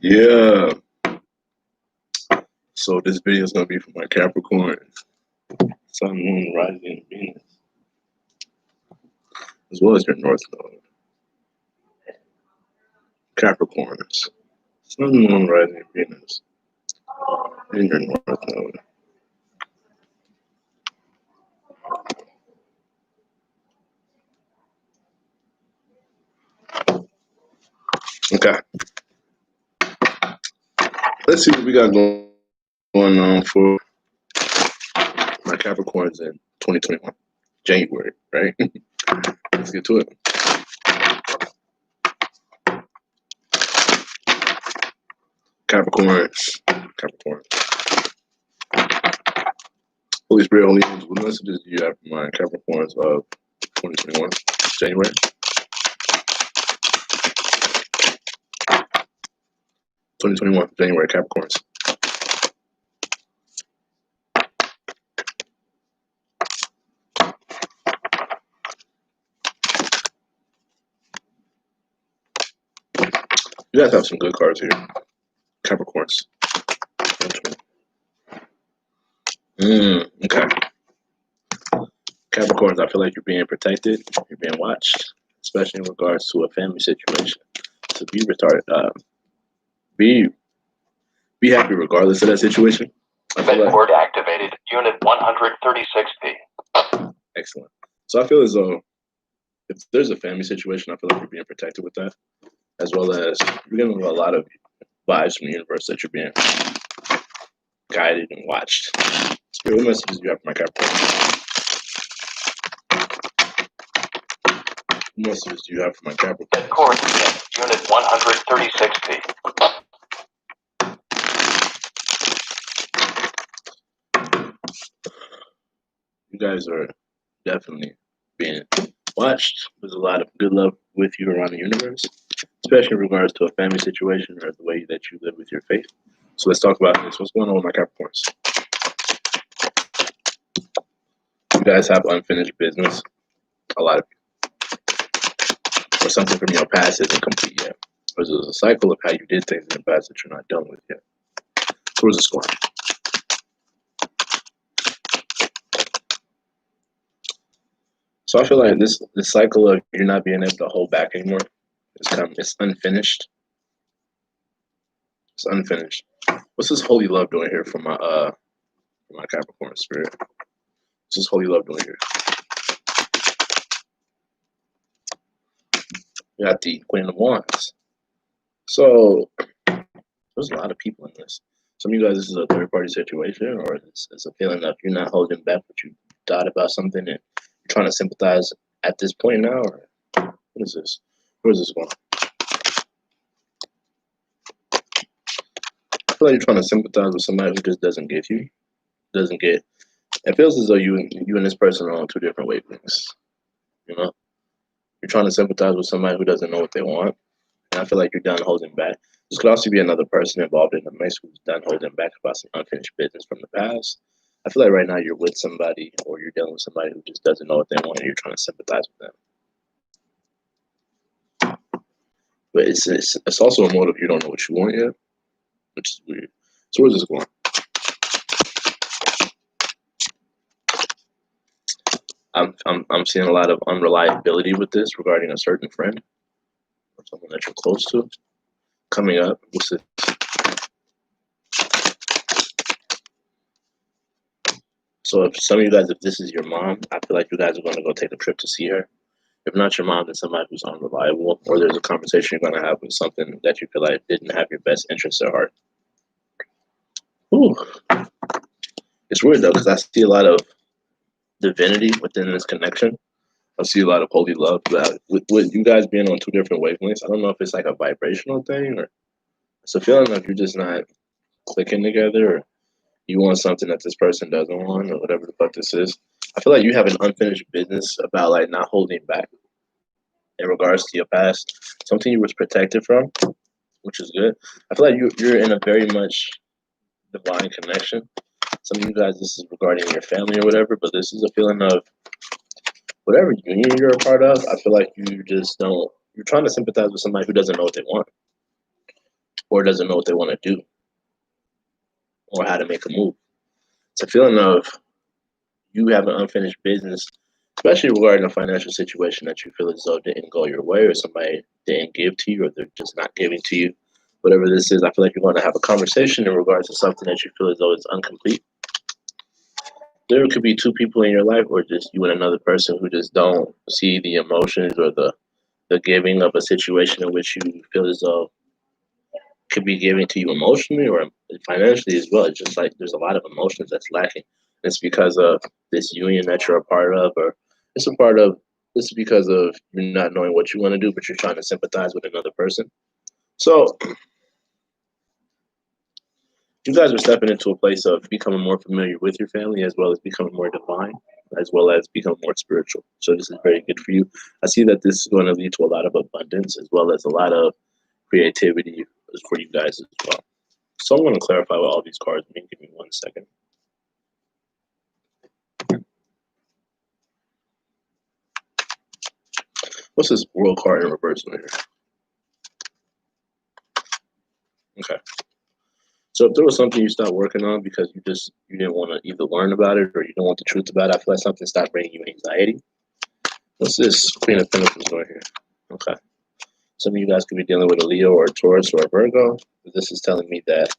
Yeah. So this video is gonna be for my Capricorn, Sun, Moon, Rising, Venus, as well as your North Node. Capricorns, Sun, Moon, Rising, Venus, and your North Node. Okay. Let's see what we got going on for my Capricorns in 2021, January, right? Let's get to it. Capricorns, Capricorn. Holy Spirit, Holy Angels, what messages do you have for my Capricorns of 2021, January? 2021, January, Capricorns. You guys have some good cards here, Capricorns. Okay. Capricorns, I feel like you're being protected, you're being watched, especially in regards to a family situation. So be retarded. Be happy regardless of that situation. Word activated. Unit 136P. Excellent. So I feel as though if there's a family situation, I feel like you're being protected with that, as well as you're getting a lot of vibes from the universe that you're being guided and watched. Spirit, what messages do you have for my Capricorn? What messages do you have for my Capricorn? Coordinate. Unit 136P. You guys are definitely being watched. There's a lot of good love with you around the universe, especially in regards to a family situation or the way that you live with your faith. So let's talk about this. What's going on with my Capricorns? You guys have unfinished business. A lot of you. Or something from your past isn't complete yet. Or there's a cycle of how you did things in the past that you're not done with yet. So where's the score? So I feel like this cycle of you're not being able to hold back anymore. It's unfinished. It's unfinished. What's this holy love doing here for my Capricorn spirit? What's this holy love doing here? You got the Queen of Wands. So there's a lot of people in this. Some of you guys, this is a third party situation, or it's a feeling that you're not holding back what you thought about something and you're trying to sympathize at this point now, or what is this? Where's this going? I feel like you're trying to sympathize with somebody who just doesn't get you. It feels as though you and this person are on two different wavelengths. You know? You're trying to sympathize with somebody who doesn't know what they want. And I feel like you're done holding back. This could also be another person involved in the mix who's done holding back about some unfinished business from the past. I feel like right now you're with somebody or you're dealing with somebody who just doesn't know what they want and you're trying to sympathize with them. But it's also a motive you don't know what you want yet, which is weird. So where's this going? I'm seeing a lot of unreliability with this regarding a certain friend or someone that you're close to coming up. What's this? So if some of you guys, if this is your mom, I feel like you guys are going to go take a trip to see her. If not your mom, then somebody who's unreliable, or there's a conversation you're going to have with something that you feel like didn't have your best interests at heart. Ooh. It's weird though, because I see a lot of divinity within this connection. I see a lot of holy love. But with you guys being on two different wavelengths, I don't know if it's like a vibrational thing or it's a feeling like you're just not clicking together, or you want something that this person doesn't want, or whatever the fuck this is. I feel like you have an unfinished business about like not holding back in regards to your past, something you was protected from, which is good. I feel like you're in a very much divine connection. Some of you guys, this is regarding your family or whatever, but this is a feeling of whatever union you're a part of. I feel like you just don't. You're trying to sympathize with somebody who doesn't know what they want. or doesn't know what they want to do or how to make a move. It's a feeling of you have an unfinished business, especially regarding a financial situation that you feel as though didn't go your way or somebody didn't give to you or they're just not giving to you. Whatever this is, I feel like you're going to have a conversation in regards to something that you feel as though is incomplete. There could be two people in your life or just you and another person who just don't see the emotions or the giving of a situation in which you feel as though could be giving to you emotionally or financially as well. It's just like there's a lot of emotions that's lacking. It's because of this union that you're a part of, or it's a part of it's because of you not knowing what you want to do, but you're trying to sympathize with another person. So you guys are stepping into a place of becoming more familiar with your family as well as becoming more divine, as well as becoming more spiritual. So this is very good for you. I see that this is going to lead to a lot of abundance as well as a lot of creativity for you guys as well. So I'm going to clarify what all these cards mean. Give me 1 second. What's this world card in reverse in here? Okay. So if there was something you stopped working on because you didn't want to either learn about it or you don't want the truth about it, I feel like something stopped bringing you anxiety. What's this Queen of Pentacles right here? Okay. Some of you guys could be dealing with a Leo or a Taurus or a Virgo. This is telling me that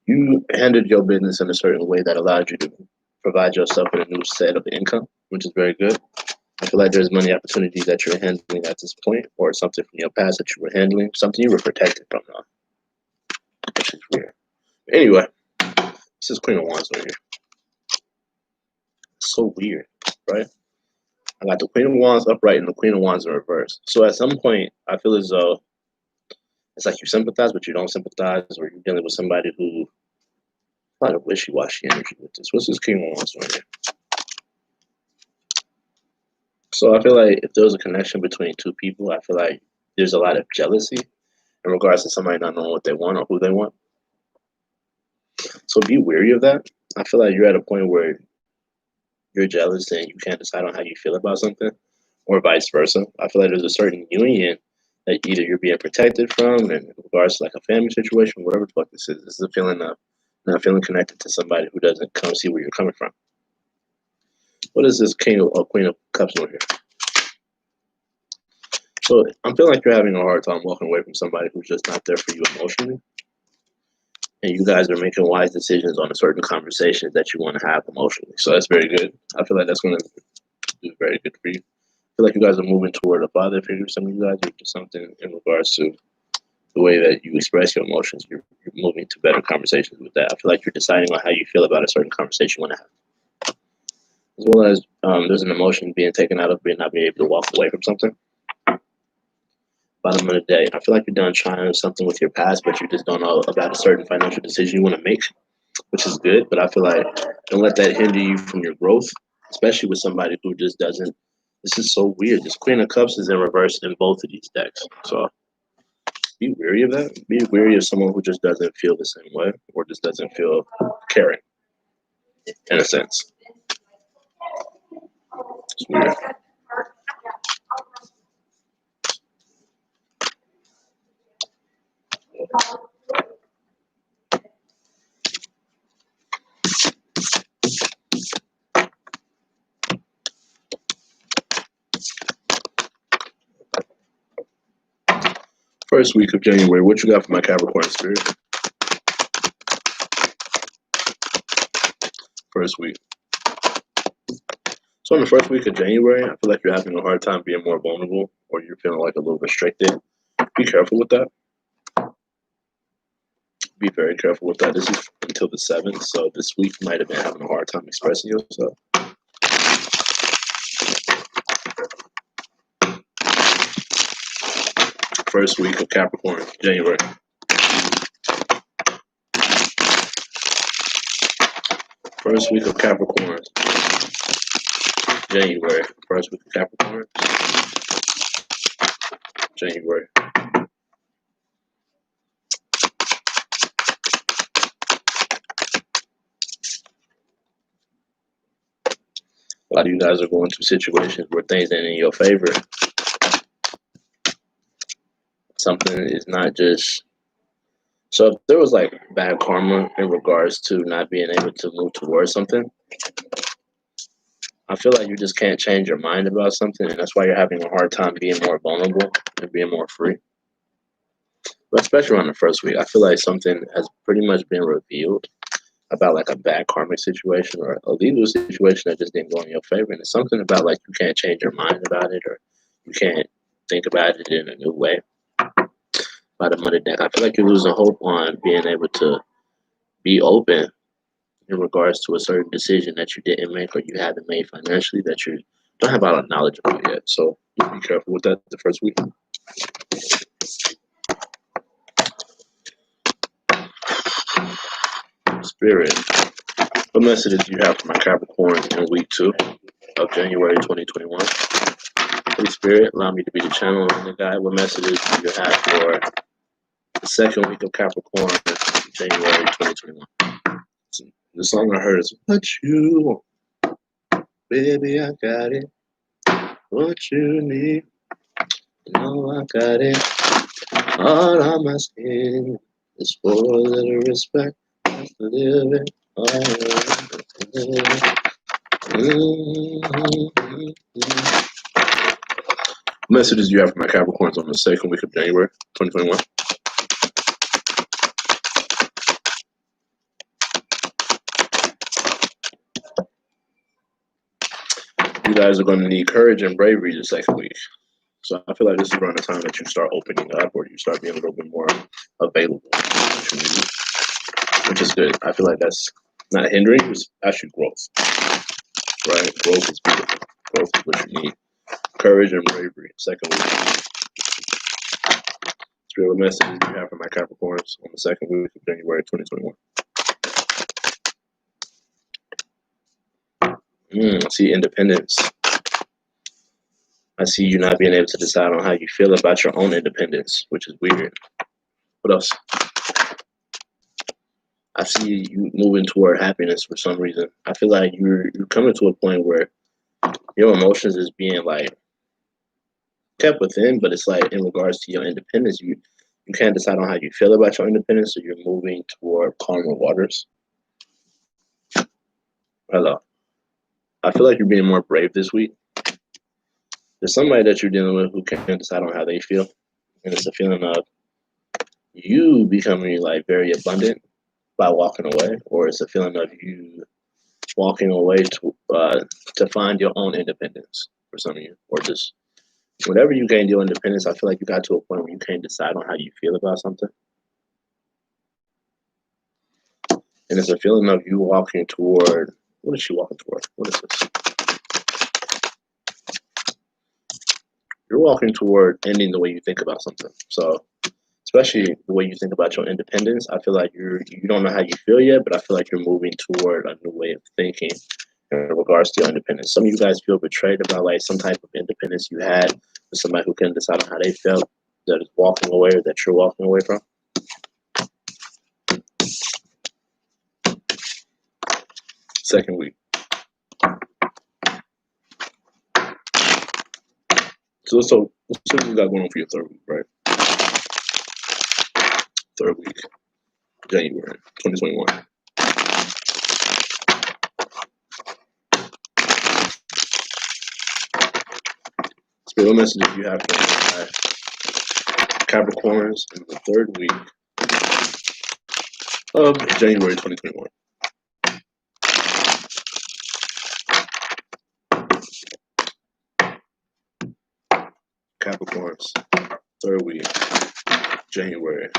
you handled your business in a certain way that allowed you to provide yourself with a new set of income, which is very good. I feel like there's money opportunities that you're handling at this point, or something from your past that you were handling, something you were protected from now, which is weird. Anyway, this is Queen of Wands right here. It's so weird, right? I got the Queen of Wands upright and the Queen of Wands in reverse. So at some point, I feel as though it's like you sympathize, but you don't sympathize, or you're dealing with somebody who a lot of wishy-washy energy with this. What's this King of Wands right here? So I feel like if there's a connection between two people, I feel like there's a lot of jealousy in regards to somebody not knowing what they want or who they want. So be wary of that. I feel like you're at a point where you're jealous and you can't decide on how you feel about something, or vice versa. I feel like there's a certain union that either you're being protected from in regards to like a family situation, whatever the fuck this is. This is a feeling of not feeling connected to somebody who doesn't come see where you're coming from. What is this King or Queen of Cups over here? So I'm feeling like you're having a hard time walking away from somebody who's just not there for you emotionally. And you guys are making wise decisions on a certain conversation that you want to have emotionally. So that's very good. I feel like that's going to do very good for you. I feel like you guys are moving toward a father figure. Some of you guys, or just something in regards to the way that you express your emotions. You're moving to better conversations with that. I feel like you're deciding on how you feel about a certain conversation you want to have. As well as there's an emotion being taken out of not being able to walk away from something. Bottom of the day, I feel like you're done trying something with your past, but you just don't know about a certain financial decision you want to make, which is good. But I feel like don't let that hinder you from your growth, especially with somebody who just doesn't. This is so weird. This Queen of Cups is in reverse in both of these decks. So be wary of that. Be wary of someone who just doesn't feel the same way or just doesn't feel caring, in a sense. It's weird. First week of January, what you got for my Capricorn spirit? First week. So in the first week of January, I feel like you're having a hard time being more vulnerable or you're feeling like a little restricted. Be careful with that. Be very careful with that. This is until the 7th, so this week you might have been having a hard time expressing yourself. First week of Capricorn, January. First week of Capricorn, January. First week of Capricorn, January. A lot of you guys are going through situations where things ain't in your favor. Something is not just So if there was like bad karma in regards to not being able to move towards something, I feel like you just can't change your mind about something, and that's why you're having a hard time being more vulnerable and being more free. But especially around the first week, I feel like something has pretty much been revealed about like a bad karmic situation or a legal situation that just didn't go in your favor. And it's something about like you can't change your mind about it or you can't think about it in a new way. By the mother deck, I feel like you're losing hope on being able to be open in regards to a certain decision that you didn't make or you haven't made financially that you don't have a lot of knowledge about yet. So be careful with that the first week. Spirit, what message do you have for my Capricorn in week 2 of January 2021? Holy Spirit, allow me to be the channel and the guide. What messages do you have for the second week of Capricorn, January 2021? The song I heard is "What You Want, Baby, I Got It. What you need, you know I got it. All I'm asking is for a little respect. Just living, Messages you have for my Capricorns on the second week of January 2021. You guys are going to need courage and bravery the second week. So I feel like this is around the time that you start opening up or you start being a little bit more available, which is good. I feel like that's not hindering, it's actually growth, right? Growth is beautiful. Growth is what you need. Courage and bravery, second week. Spirit messages you have for my Capricorns on the second week of January 2021. I see independence. I see you not being able to decide on how you feel about your own independence, which is weird. What else? I see you moving toward happiness for some reason. I feel like you're coming to a point where your emotions is being like kept within, but it's like in regards to your independence, you can't decide on how you feel about your independence, so you're moving toward calmer waters. Hello. I feel like you're being more brave this week. There's somebody that you're dealing with who can't decide on how they feel, and it's a feeling of you becoming like very abundant by walking away, or it's a feeling of you walking away to find your own independence for some of you, or just whenever you gain your independence. I feel like you got to a point where you can't decide on how you feel about something, and it's a feeling of you walking toward. What is she walking toward? What is this? You're walking toward ending the way you think about something. So especially the way you think about your independence, I feel like you don't know how you feel yet, but I feel like you're moving toward a new way of thinking in regards to your independence. Some of you guys feel betrayed about like some type of independence you had with somebody who couldn't decide on how they felt, that is walking away or that you're walking away from. Second week. So what you got going on for your third week, right? Third week, January 2021. Spirit messages you have for Capricorns in the third week of January 2021. Capricorns, third week, January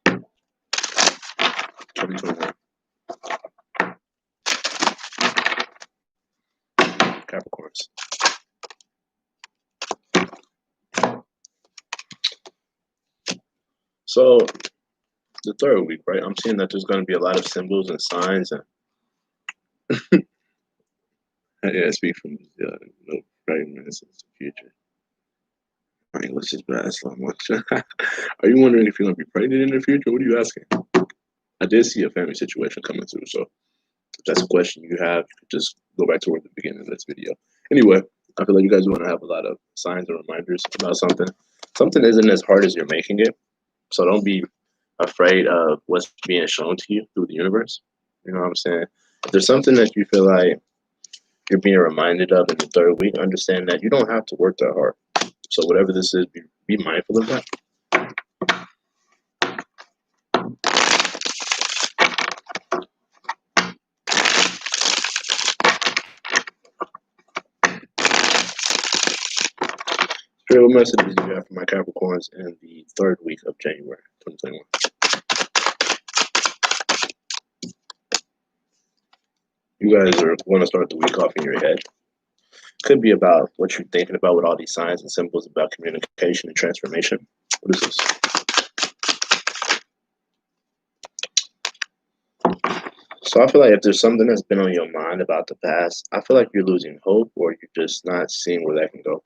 2021. Capricorns. So the third week, right? I'm seeing that there's going to be a lot of symbols and signs, and yeah, speak from no fragments in the future. All right, let's just blast so much. Are you wondering if you're going to be pregnant in the future? What are you asking? I did see a family situation coming through, so if that's a question you have, you could just go back toward the beginning of this video. Anyway, I feel like you guys want to have a lot of signs or reminders about something. Something isn't as hard as you're making it, so don't be afraid of what's being shown to you through the universe. You know what I'm saying? If there's something that you feel like you're being reminded of in the third week, understand that you don't have to work that hard. So whatever this is, be mindful of that. Spirit, what messages do you have for my Capricorns in the third week of January 2021? You guys are going to start the week off in your head. Could be about what you're thinking about with all these signs and symbols about communication and transformation. What is this? So I feel like if there's something that's been on your mind about the past, I feel like you're losing hope or you're just not seeing where that can go.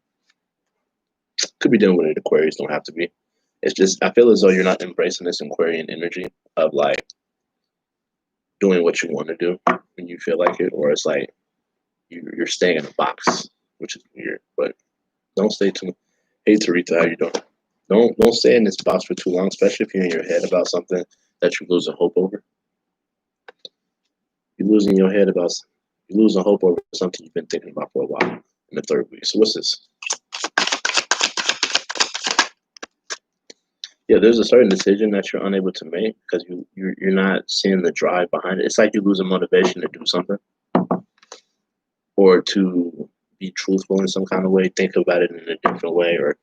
Could be dealing with it. Aquarius don't have to be. It's just, I feel as though you're not embracing this Aquarian energy of like doing what you want to do when you feel like it, or it's like you're staying in a box, which is weird. But don't stay too. Hey Teresa, how you doing? Don't stay in this box for too long, especially if you're in your head about something that you're losing hope over. You're losing hope over something you've been thinking about for a while in the third week. So what's this? Yeah, there's a certain decision that you're unable to make because you're not seeing the drive behind it. It's like you losing motivation to do something or to be truthful in some kind of way, think about it in a different way, or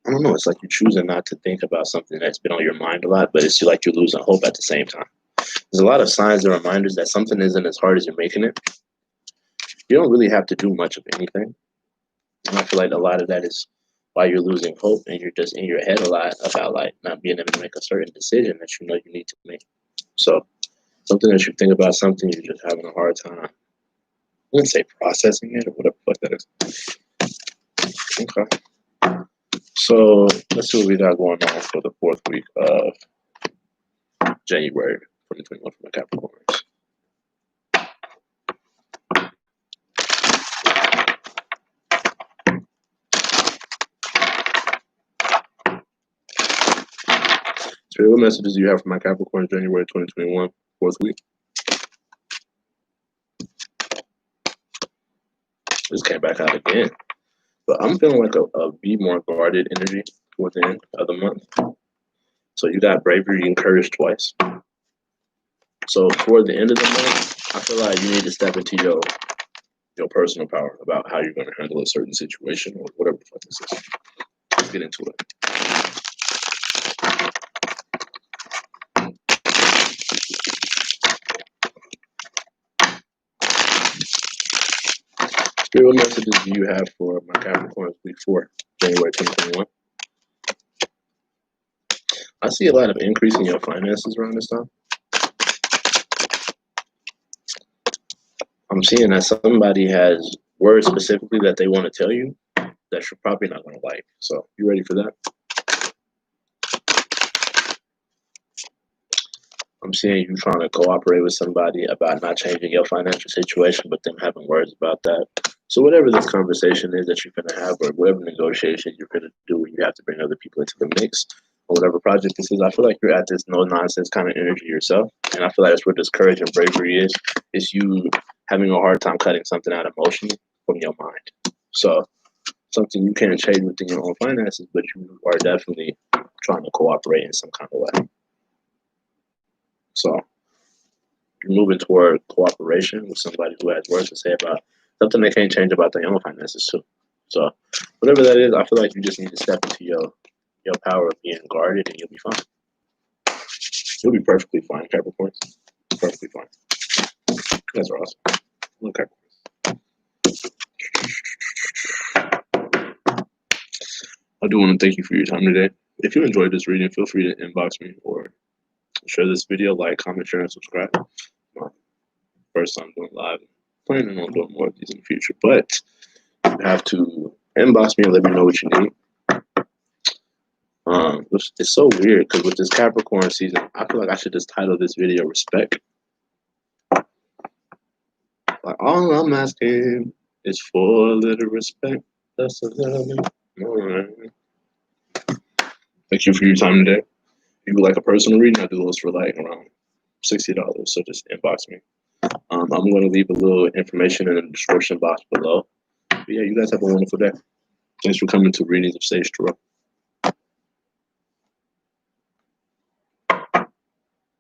I don't know. It's like you're choosing not to think about something that's been on your mind a lot, but it's like you're losing hope at the same time. There's a lot of signs and reminders that something isn't as hard as you're making it. You don't really have to do much of anything. And I feel like a lot of that is why you're losing hope and you're just in your head a lot about like not being able to make a certain decision that you know you need to make. So something that you think about something, you're just having a hard time. I wouldn't say processing it or whatever the fuck that is. Okay. So let's see what we got going on for the fourth week of January 2021 for my Capricorns. So what messages do you have for my Capricorn January 2021, fourth week? This came back out again. But I'm feeling like a be more guarded energy toward the end of the month. So you got bravery encouraged twice. So toward the end of the month, I feel like you need to step into your personal power about how you're going to handle a certain situation or whatever the fuck this is. Let's get into it. Spirit, what messages do you have for my Capricorns week 4, January 2021? I see a lot of increase in your finances around this time. I'm seeing that somebody has words specifically that they want to tell you that you're probably not going to like. So you ready for that? I'm seeing you trying to cooperate with somebody about not changing your financial situation, but them having words about that. So whatever this conversation is that you're going to have, or whatever negotiation you're going to do, where you have to bring other people into the mix, or whatever project this is, I feel like you're at this no-nonsense kind of energy yourself. And I feel like that's where this courage and bravery is you having a hard time cutting something out emotionally from your mind. So something you can't change within your own finances, but you are definitely trying to cooperate in some kind of way. So you're moving toward cooperation with somebody who has words to say about something they can't change about their own finances too. So whatever that is, I feel like you just need to step into your power of being guarded and you'll be fine. You'll be perfectly fine, Capricorns. Perfectly fine. You guys are awesome. Okay. I do want to thank you for your time today. If you enjoyed this reading, feel free to inbox me or share this video, like, comment, share, and subscribe. My first time doing live. Planning on doing more of these in the future, but you have to inbox me and let me know what you need. It's so weird because with this Capricorn season, I feel like I should just title this video "Respect." Like all I'm asking is for a little respect. That's a little. All right. Thank you for your time today. you would like a personal reading, I do those for like around $60. So just inbox me. I'm going to leave a little information in the description box below. But yeah, you guys have a wonderful day. Thanks for coming to Readings of Sage Tarot.